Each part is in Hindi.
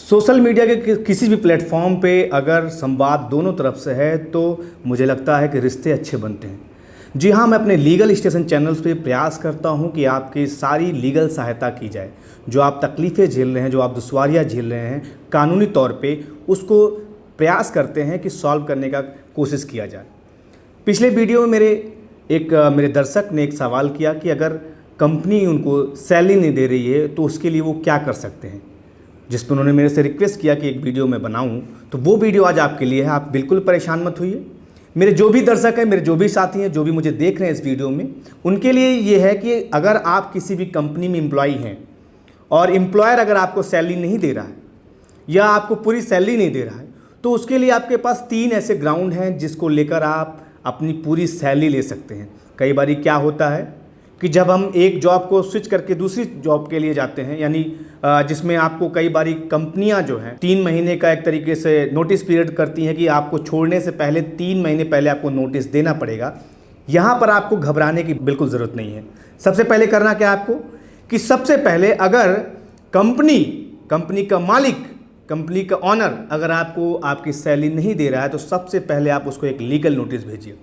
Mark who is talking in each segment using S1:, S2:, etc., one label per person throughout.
S1: सोशल मीडिया के किसी भी प्लेटफॉर्म पे अगर संवाद दोनों तरफ से है तो मुझे लगता है कि रिश्ते अच्छे बनते हैं। जी हाँ, मैं अपने लीगल स्टेशन चैनल्स पे प्रयास करता हूँ कि आपकी सारी लीगल सहायता की जाए। जो आप तकलीफ़ें झेल रहे हैं, जो आप दुश्वारियाँ झेल रहे हैं कानूनी तौर पे, उसको प्रयास करते हैं कि सॉल्व करने का कोशिश किया जाए। पिछले वीडियो में मेरे दर्शक ने एक सवाल किया कि अगर कंपनी उनको सैलरी नहीं दे रही है तो उसके लिए वो क्या कर सकते हैं, जिस पर उन्होंने मेरे से रिक्वेस्ट किया कि एक वीडियो मैं बनाऊं। तो वो वीडियो आज आपके लिए है। आप बिल्कुल परेशान मत होइए। मेरे जो भी दर्शक हैं, मेरे जो भी साथी हैं, जो भी मुझे देख रहे हैं इस वीडियो में, उनके लिए ये है कि अगर आप किसी भी कंपनी में एम्प्लॉय हैं और एम्प्लॉयर अगर आपको सैलरी नहीं दे रहा है या आपको पूरी सैलरी नहीं दे रहा है, तो उसके लिए आपके पास 3 ऐसे ग्राउंड हैं जिसको लेकर आप अपनी पूरी सैलरी ले सकते हैं। कई बार क्या होता है कि जब हम एक जॉब को स्विच करके दूसरी जॉब के लिए जाते हैं, यानी जिसमें आपको कई बारी कंपनियां जो हैं 3 महीने का एक तरीके से नोटिस पीरियड करती हैं कि आपको छोड़ने से पहले 3 महीने पहले आपको नोटिस देना पड़ेगा। यहाँ पर आपको घबराने की बिल्कुल ज़रूरत नहीं है। सबसे पहले करना क्या आपको कि सबसे पहले अगर कंपनी का मालिक, कंपनी का ऑनर अगर आपको आपकी सैलरी नहीं दे रहा है तो सबसे पहले आप उसको एक लीगल नोटिस भेजिए।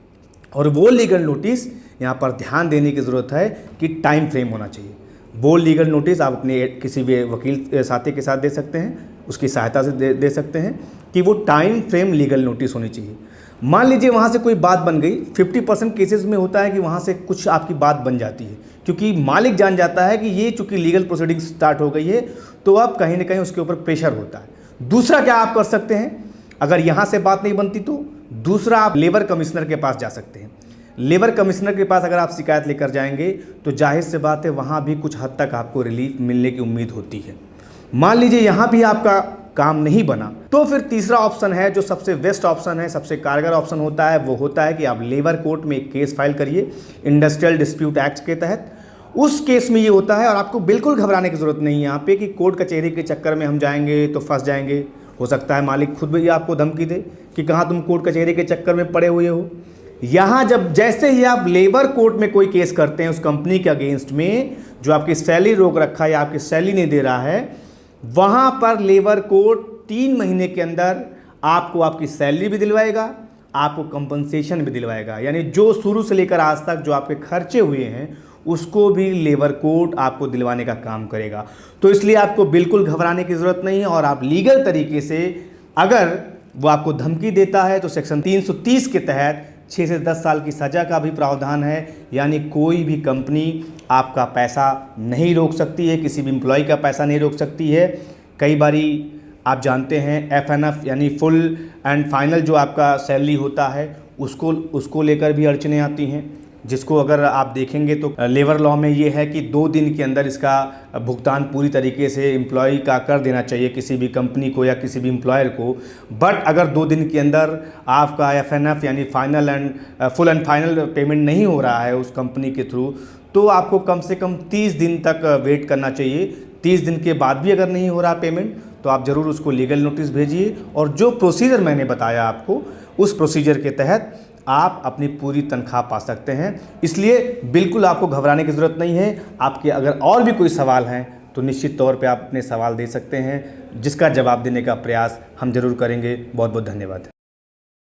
S1: और वो लीगल नोटिस यहाँ पर ध्यान देने की ज़रूरत है कि टाइम फ्रेम होना चाहिए। वो लीगल नोटिस आप अपने किसी भी वकील साथी के साथ दे सकते हैं, उसकी सहायता से दे सकते हैं कि वो टाइम फ्रेम लीगल नोटिस होनी चाहिए। मान लीजिए वहाँ से कोई बात बन गई, 50% केसेस में होता है कि वहाँ से कुछ आपकी बात बन जाती है, क्योंकि मालिक जान जाता है कि ये चूँकि लीगल प्रोसीडिंग स्टार्ट हो गई है तो अब कहीं ना कहीं उसके ऊपर प्रेशर होता है। दूसरा क्या आप कर सकते हैं, अगर यहाँ से बात नहीं बनती तो दूसरा आप लेबर कमिश्नर के पास जा सकते हैं। लेबर कमिश्नर के पास अगर आप शिकायत लेकर जाएंगे तो जाहिर से बात है वहाँ भी कुछ हद तक आपको रिलीफ मिलने की उम्मीद होती है। मान लीजिए यहाँ भी आपका काम नहीं बना तो फिर तीसरा ऑप्शन है, जो सबसे बेस्ट ऑप्शन है, सबसे कारगर ऑप्शन होता है, वो होता है कि आप लेबर कोर्ट में एक केस फाइल करिए इंडस्ट्रियल डिस्प्यूट एक्ट के तहत। उस केस में ये होता है, और आपको बिल्कुल घबराने की ज़रूरत नहीं है यहाँ पे कि कोर्ट कचहरी के चक्कर में हम जाएंगे तो फंस जाएंगे। हो सकता है मालिक खुद भी आपको धमकी दे कि कहाँ तुम कोर्ट कचहरी के चक्कर में पड़े हुए हो। यहाँ जैसे ही आप लेबर कोर्ट में कोई केस करते हैं उस कंपनी के अगेंस्ट में जो आपकी सैलरी रोक रखा है या आपकी सैलरी नहीं दे रहा है, वहाँ पर लेबर कोर्ट 3 महीने के अंदर आपको आपकी सैलरी भी दिलवाएगा, आपको कंपनसेशन भी दिलवाएगा। यानी जो शुरू से लेकर आज तक जो आपके खर्चे हुए हैं उसको भी लेबर कोर्ट आपको दिलवाने का काम करेगा। तो इसलिए आपको बिल्कुल घबराने की ज़रूरत नहीं है। और आप लीगल तरीके से अगर वो आपको धमकी देता है तो सेक्शन 330 के तहत 6 से 10 साल की सज़ा का भी प्रावधान है। यानी कोई भी कंपनी आपका पैसा नहीं रोक सकती है, किसी भी एम्प्लॉय का पैसा नहीं रोक सकती है। कई बारी आप जानते हैं FNF यानी फुल एंड फाइनल जो आपका सैलरी होता है उसको लेकर भी अड़चनें आती हैं, जिसको अगर आप देखेंगे तो लेबर लॉ में ये है कि 2 दिन के अंदर इसका भुगतान पूरी तरीके से एम्प्लॉय का कर देना चाहिए किसी भी कंपनी को या किसी भी एम्प्लॉयर को। बट अगर 2 दिन के अंदर आपका FNF यानी फुल एंड फाइनल पेमेंट नहीं हो रहा है उस कंपनी के थ्रू, तो आपको कम से कम 30 दिन तक वेट करना चाहिए। 30 दिन के बाद भी अगर नहीं हो रहा पेमेंट तो आप ज़रूर उसको लीगल नोटिस भेजिए। और जो प्रोसीजर मैंने बताया आपको, उस प्रोसीजर के तहत आप अपनी पूरी तनख्वाह पा सकते हैं। इसलिए बिल्कुल आपको घबराने की ज़रूरत नहीं है। आपके अगर और भी कोई सवाल हैं तो निश्चित तौर पे आप अपने सवाल दे सकते हैं, जिसका जवाब देने का प्रयास हम ज़रूर करेंगे। बहुत बहुत धन्यवाद।